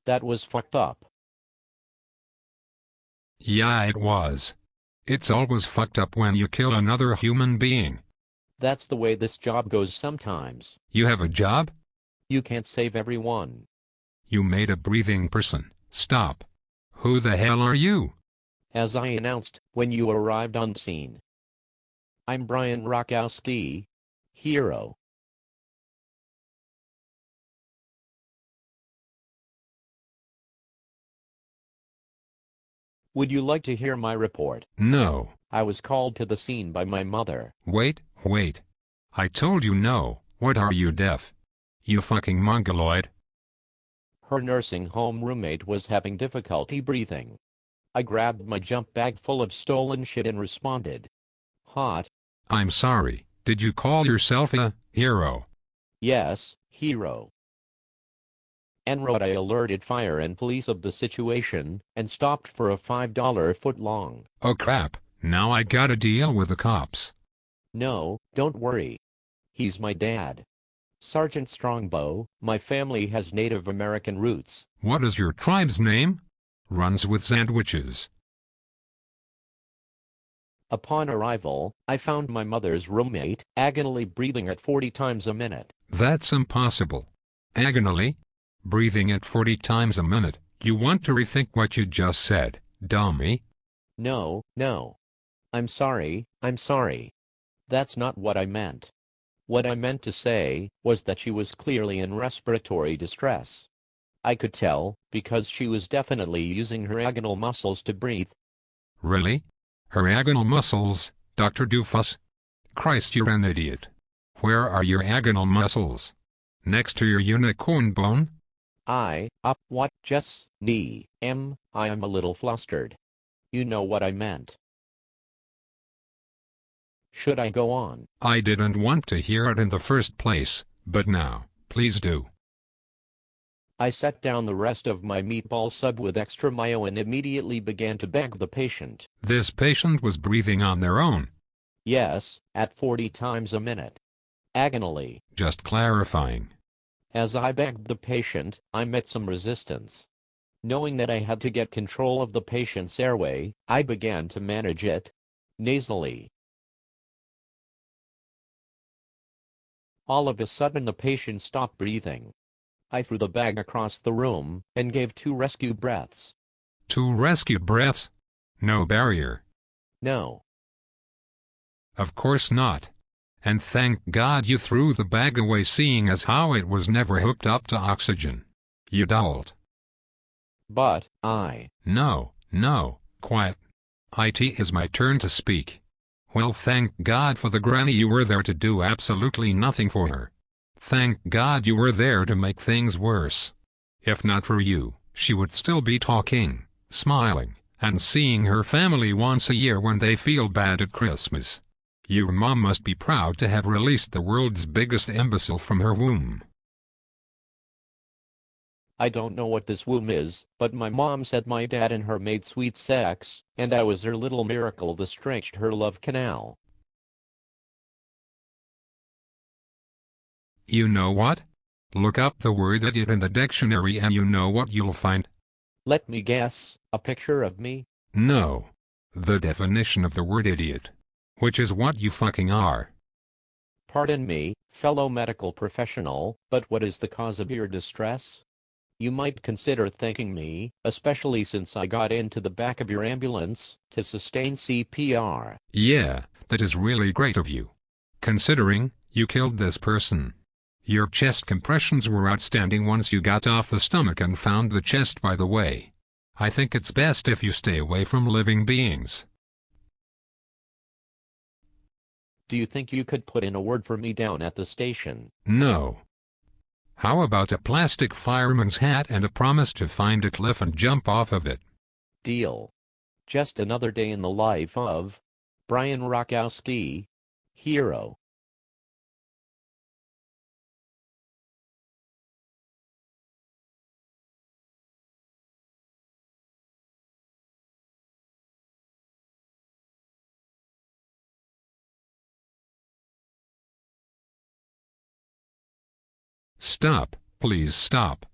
That was fucked up. Yeah, it was. It's always fucked up when you kill another human being. That's the way this job goes sometimes. You have a job? You can't save everyone. You made a breathing person stop. Who the hell are you? As I announced when you arrived on scene. I'm Brian Rakowski, hero. Would you like to hear my report? No. I was called to the scene by my mother. Wait. I told you no. What are you, deaf? You fucking mongoloid. Her nursing home roommate was having difficulty breathing. I grabbed my jump bag full of stolen shit and responded. Hot. I'm sorry, did you call yourself a hero? Yes, hero. En route I alerted fire and police of the situation, and stopped for a $5 foot-long. Oh crap, now I gotta deal with the cops. No, don't worry. He's my dad. Sergeant Strongbow. My family has Native American roots. What is your tribe's name? Runs with sandwiches. Upon arrival, I found my mother's roommate, agonally breathing at 40 times a minute. That's impossible. Agonally? Breathing at 40 times a minute? You want to rethink what you just said, dummy? No. I'm sorry. That's not what I meant. What I meant to say was that she was clearly in respiratory distress. I could tell, because she was definitely using her agonal muscles to breathe. Really? Her agonal muscles, Dr. Doofus? Christ, you're an idiot. Where are your agonal muscles? Next to your unicorn bone? I am a little flustered. You know what I meant. Should I go on? I didn't want to hear it in the first place, but now, please do. I set down the rest of my meatball sub with extra mayo and immediately began to beg the patient. This patient was breathing on their own. Yes, at 40 times a minute. Agonally. Just clarifying. As I begged the patient, I met some resistance. Knowing that I had to get control of the patient's airway, I began to manage it nasally. All of a sudden the patient stopped breathing. I threw the bag across the room and gave 2 rescue breaths. 2 rescue breaths? No barrier. No. Of course not. And thank God you threw the bag away, seeing as how it was never hooked up to oxygen. You dolt. But, I... No, quiet. It is my turn to speak. Well, thank God for the granny you were there to do absolutely nothing for her. Thank God you were there to make things worse. If not for you, she would still be talking, smiling, and seeing her family once a year when they feel bad at Christmas. Your mom must be proud to have released the world's biggest imbecile from her womb. I don't know what this womb is, but my mom said my dad and her made sweet sex, and I was her little miracle that stretched her love canal. You know what? Look up the word idiot in the dictionary and you know what you'll find. Let me guess, a picture of me? No. The definition of the word idiot. Which is what you fucking are. Pardon me, fellow medical professional, but what is the cause of your distress? You might consider thanking me, especially since I got into the back of your ambulance to sustain CPR. Yeah, that is really great of you. Considering you killed this person. Your chest compressions were outstanding once you got off the stomach and found the chest, by the way. I think it's best if you stay away from living beings. Do you think you could put in a word for me down at the station? No. How about a plastic fireman's hat and a promise to find a cliff and jump off of it? Deal. Just another day in the life of Brian Rakowski, hero. Stop, please stop.